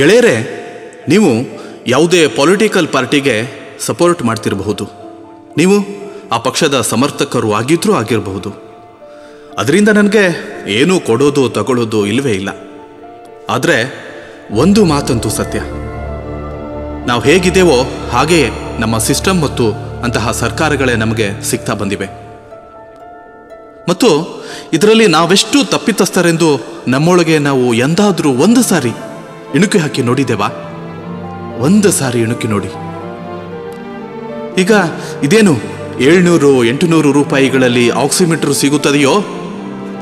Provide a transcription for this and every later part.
ಗೆಳೆಯರೇ, ನೀವು ಯಾವುದೇ ಪೊಲಿಟಿಕಲ್ ಪಾರ್ಟಿಗೆ ಸಪೋರ್ಟ್ ಮಾಡ್ತಿರಬಹುದು, ನೀವು ಆ ಪಕ್ಷದ ಸಮರ್ಥಕರು ಆಗಿರಬಹುದು. ಅದರಿಂದ ನನಗೆ ಏನೂ ಕೊಡೋದು ತಗೊಳ್ಳೋದು ಇಲ್ಲವೇ ಇಲ್ಲ. ಆದರೆ ಒಂದು ಮಾತಂತೂ ಸತ್ಯ, ನಾವು ಹೇಗಿದ್ದೇವೋ ಹಾಗೆಯೇ ನಮ್ಮ ಸಿಸ್ಟಮ್ ಮತ್ತು ಅಂತಹ ಸರ್ಕಾರಗಳೇ ನಮಗೆ ಸಿಗ್ತಾ ಬಂದಿವೆ. ಮತ್ತು ಇದರಲ್ಲಿ ನಾವೆಷ್ಟು ತಪ್ಪಿತಸ್ಥರೆಂದು ನಮ್ಮೊಳಗೆ ನಾವು ಎಂದಾದರೂ ಒಂದು ಸಾರಿ ಇಣುಕಿ ಹಾಕಿ ನೋಡಿದ್ದೇವಾ? ಒಂದು ಸಾರಿ ಇಣುಕಿ ನೋಡಿ. ಈಗ ಇದೇನು 700-800 ರೂಪಾಯಿಗಳಲ್ಲಿ ಆಕ್ಸಿಮೀಟರ್ ಸಿಗುತ್ತದೆಯೋ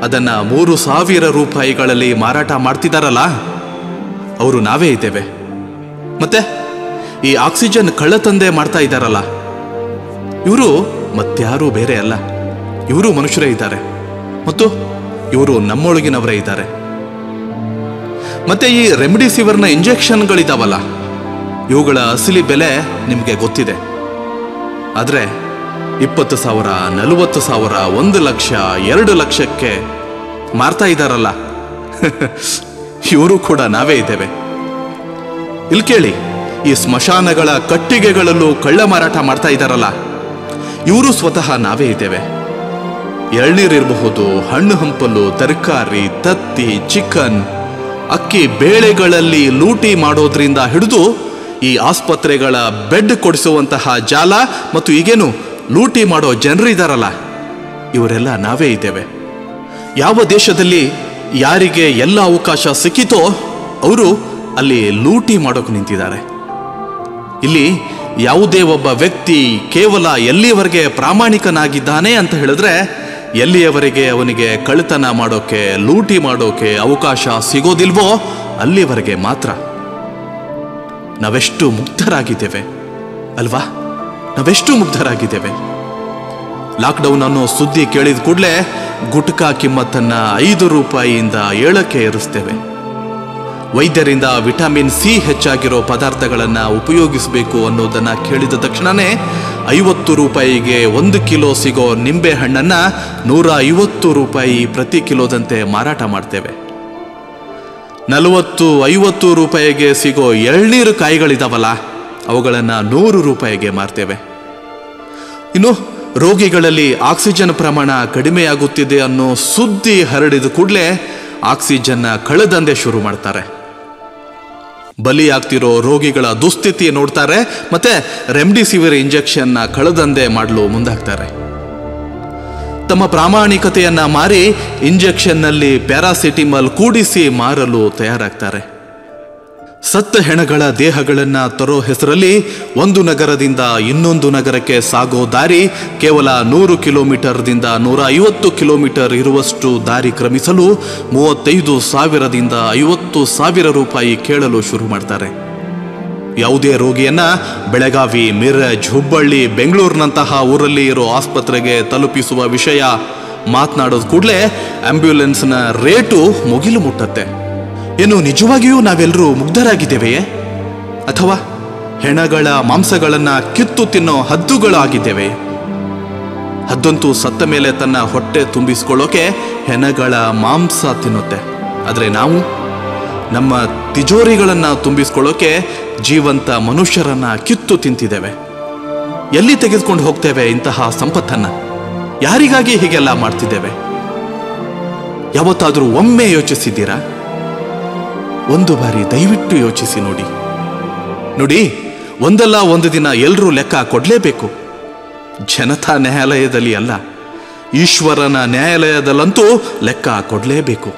ಅದನ್ನು 3000 ರೂಪಾಯಿಗಳಲ್ಲಿ ಮಾರಾಟ ಮಾಡ್ತಿದ್ದಾರಲ್ಲ, ಅವರು ನಾವೇ ಇದ್ದೇವೆ. ಮತ್ತೆ ಈ ಆಕ್ಸಿಜನ್ ಕಳ್ಳತಂದೆ ಮಾಡ್ತಾ ಇದ್ದಾರಲ್ಲ, ಇವರು ಮತ್ಯಾರೂ ಬೇರೆ ಅಲ್ಲ, ಇವರು ಮನುಷ್ಯರೇ ಇದ್ದಾರೆ ಮತ್ತು ಇವರು ನಮ್ಮೊಳಗಿನವರೇ ಇದ್ದಾರೆ. ಮತ್ತೆ ಈ ರೆಮಿಡಿಸಿವಿರ್ನ ಇಂಜೆಕ್ಷನ್ಗಳಿದಾವಲ್ಲ, ಇವುಗಳ ಅಸಲಿ ಬೆಲೆ ನಿಮಗೆ ಗೊತ್ತಿದೆ. ಆದರೆ 20,000, 40,000, 1 ಲಕ್ಷ, 2 ಲಕ್ಷಕ್ಕೆ ಮಾರ್ತಾ ಇದ್ದಾರಲ್ಲ, ಇವರು ಕೂಡ ನಾವೇ ಇದ್ದೇವೆ. ಇಲ್ಲಿ ಕೇಳಿ, ಈ ಸ್ಮಶಾನಗಳ ಕಟ್ಟಿಗೆಗಳಲ್ಲೂ ಕಳ್ಳ ಮಾರಾಟ ಮಾಡ್ತಾ ಇದ್ದಾರಲ್ಲ, ಇವರು ಸ್ವತಃ ನಾವೇ ಇದ್ದೇವೆ. ಎಳ್ನೀರಿರಬಹುದು, ಹಣ್ಣು ಹಂಪಲು, ತರಕಾರಿ, ತತ್ತಿ, ಚಿಕನ್, ಅಕ್ಕಿ, ಬೇಳೆಗಳಲ್ಲಿ ಲೂಟಿ ಮಾಡೋದ್ರಿಂದ ಹಿಡಿದು ಈ ಆಸ್ಪತ್ರೆಗಳ ಬೆಡ್ ಕೊಡಿಸುವಂತಹ ಜಾಲ ಮತ್ತು ಈಗೇನು ಲೂಟಿ ಮಾಡೋ ಜನರಿದ್ದಾರಲ್ಲ, ಇವರೆಲ್ಲ ನಾವೇ ಇದ್ದೇವೆ. ಯಾವ ದೇಶದಲ್ಲಿ ಯಾರಿಗೆ ಎಲ್ಲ ಅವಕಾಶ ಸಿಕ್ಕಿತೋ ಅವರು ಅಲ್ಲಿ ಲೂಟಿ ಮಾಡೋಕೆ ನಿಂತಿದ್ದಾರೆ. ಇಲ್ಲಿ ಯಾವುದೇ ಒಬ್ಬ ವ್ಯಕ್ತಿ ಕೇವಲ ಎಲ್ಲಿಯವರೆಗೆ ಪ್ರಾಮಾಣಿಕನಾಗಿದ್ದಾನೆ ಅಂತ ಹೇಳಿದ್ರೆ, ಎಲ್ಲಿಯವರೆಗೆ ಅವನಿಗೆ ಕಳ್ಳತನ ಮಾಡೋಕೆ, ಲೂಟಿ ಮಾಡೋಕೆ ಅವಕಾಶ ಸಿಗೋದಿಲ್ವೋ ಅಲ್ಲಿವರೆಗೆ ಮಾತ್ರ. ನಾವೆಷ್ಟು ಮುಗ್ಧರಾಗಿದ್ದೇವೆ ಅಲ್ವಾ? ನಾವೆಷ್ಟು ಮುಗ್ಧರಾಗಿದ್ದೇವೆ. ಲಾಕ್ಡೌನ್ ಅನ್ನೋ ಸುದ್ದಿ ಕೇಳಿದ ಕೂಡಲೇ ಗುಟ್ಕಾ ಕಿಮ್ಮತ್ತನ್ನ 5 ರೂಪಾಯಿಯಿಂದ 7ಕ್ಕೆ ಏರಿಸ್ತೇವೆ. ವೈದ್ಯರಿಂದ ವಿಟಮಿನ್ ಸಿ ಹೆಚ್ಚಾಗಿರೋ ಪದಾರ್ಥಗಳನ್ನು ಉಪಯೋಗಿಸಬೇಕು ಅನ್ನೋದನ್ನ ಕೇಳಿದ ತಕ್ಷಣನೇ 50 ರೂಪಾಯಿಗೆ 1 ಕಿಲೋ ಸಿಗೋ ನಿಂಬೆ ಹಣ್ಣನ್ನು 150 ರೂಪಾಯಿ ಪ್ರತಿ ಕಿಲೋದಂತೆ ಮಾರಾಟ ಮಾಡ್ತೇವೆ. 40-50 ರೂಪಾಯಿಗೆ ಸಿಗೋ ಎಳ್ನೀರು ಕಾಯಿಗಳಿದಾವಲ್ಲ, ಅವುಗಳನ್ನು 100 ರೂಪಾಯಿಗೆ ಮಾರ್ತೇವೆ. ಇನ್ನು ರೋಗಿಗಳಲ್ಲಿ ಆಕ್ಸಿಜನ್ ಪ್ರಮಾಣ ಕಡಿಮೆಯಾಗುತ್ತಿದೆ ಅನ್ನೋ ಸುದ್ದಿ ಹರಡಿದ ಕೂಡಲೇ ಆಕ್ಸಿಜನ್ನ ಕಳ್ಳದಂದೆ ಶುರು ಮಾಡ್ತಾರೆ. ಬಲಿಯಾಗ್ತಿರೋ ರೋಗಿಗಳ ದುಸ್ಥಿತಿ ನೋಡ್ತಾರೆ, ಮತ್ತೆ ರೆಮ್ಡಿಸಿವಿರ್ ಇಂಜೆಕ್ಷನ್ನ ಕಳ್ಳದಂದೆ ಮಾಡಲು ಮುಂದಾಗ್ತಾರೆ. ತಮ್ಮ ಪ್ರಾಮಾಣಿಕತೆಯನ್ನ ಮಾರಿ ಇಂಜೆಕ್ಷನ್ನಲ್ಲಿ ಪ್ಯಾರಾಸಿಟಿಮಲ್ ಕೂಡಿಸಿ ಮಾರಲು ತಯಾರಾಗ್ತಾರೆ. ಸತ್ತ ಹೆಣಗಳ ದೇಹಗಳನ್ನು ತರೋ ಹೆಸರಲ್ಲಿ ಒಂದು ನಗರದಿಂದ ಇನ್ನೊಂದು ನಗರಕ್ಕೆ ಸಾಗೋ ದಾರಿ ಕೇವಲ 100 ಕಿಲೋಮೀಟರ್ದಿಂದ 150 ಕಿಲೋಮೀಟರ್ ಇರುವಷ್ಟು ದಾರಿ ಕ್ರಮಿಸಲು 35,000ದಿಂದ 50,000 ರೂಪಾಯಿ ಕೇಳಲು ಶುರು ಮಾಡ್ತಾರೆ. ಯಾವುದೇ ರೋಗಿಯನ್ನ ಬೆಳಗಾವಿ, ಮಿರಜ್, ಹುಬ್ಬಳ್ಳಿ, ಬೆಂಗಳೂರಿನಂತಹ ಊರಲ್ಲಿ ಇರೋ ಆಸ್ಪತ್ರೆಗೆ ತಲುಪಿಸುವ ವಿಷಯ ಮಾತನಾಡೋದು ಕೂಡಲೇ ಆಂಬ್ಯುಲೆನ್ಸ್ನ ರೇಟು ಮುಗಿಲು ಮುಟ್ಟತ್ತೆ. ಏನು ನಿಜವಾಗಿಯೂ ನಾವೆಲ್ಲರೂ ಮುಗ್ಧರಾಗಿದ್ದೇವೆಯೇ? ಅಥವಾ ಹೆಣಗಳ ಮಾಂಸಗಳನ್ನು ಕಿತ್ತು ತಿನ್ನೋ ಹದ್ದುಗಳಾಗಿದ್ದೇವೆ? ಹದ್ದಂತೂ ಸತ್ತ ಮೇಲೆ ತನ್ನ ಹೊಟ್ಟೆ ತುಂಬಿಸ್ಕೊಳ್ಳೋಕೆ ಹೆಣಗಳ ಮಾಂಸ ತಿನ್ನುತ್ತೆ. ಆದರೆ ನಾವು ನಮ್ಮ ತಿಜೋರಿಗಳನ್ನು ತುಂಬಿಸ್ಕೊಳ್ಳೋಕೆ ಜೀವಂತ ಮನುಷ್ಯರನ್ನ ಕಿತ್ತು ತಿಂತಿದ್ದೇವೆ. ಎಲ್ಲಿ ತೆಗೆದುಕೊಂಡು ಹೋಗ್ತೇವೆ ಇಂತಹ ಸಂಪತ್ತನ್ನು? ಯಾರಿಗಾಗಿ ಹೀಗೆಲ್ಲ ಮಾಡ್ತಿದ್ದೇವೆ? ಯಾವತ್ತಾದರೂ ಒಮ್ಮೆ ಯೋಚಿಸಿದ್ದೀರಾ? ಒಂದು ಬಾರಿ ದಯವಿಟ್ಟು ಯೋಚಿಸಿ ನೋಡಿ. ಒಂದಲ್ಲ ಒಂದು ದಿನ ಎಲ್ಲರೂ ಲೆಕ್ಕ ಕೊಡಲೇಬೇಕು. ಜನತಾ ನ್ಯಾಯಾಲಯದಲ್ಲಿ ಅಲ್ಲ, ಈಶ್ವರನ ನ್ಯಾಯಾಲಯದಲ್ಲಂತೂ ಲೆಕ್ಕ ಕೊಡಲೇಬೇಕು.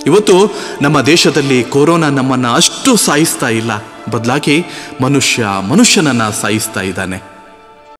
ಇವತ್ತು ನಮ್ಮ ದೇಶದಲ್ಲಿ ಕೊರೋನಾ ನಮ್ಮನ್ನು ಅಷ್ಟು ಸಾಯಿಸ್ತಾ ಇಲ್ಲ, ಬದಲಾಗಿ ಮನುಷ್ಯನನ್ನ ಸಾಯಿಸ್ತಾ ಇದ್ದಾನೆ.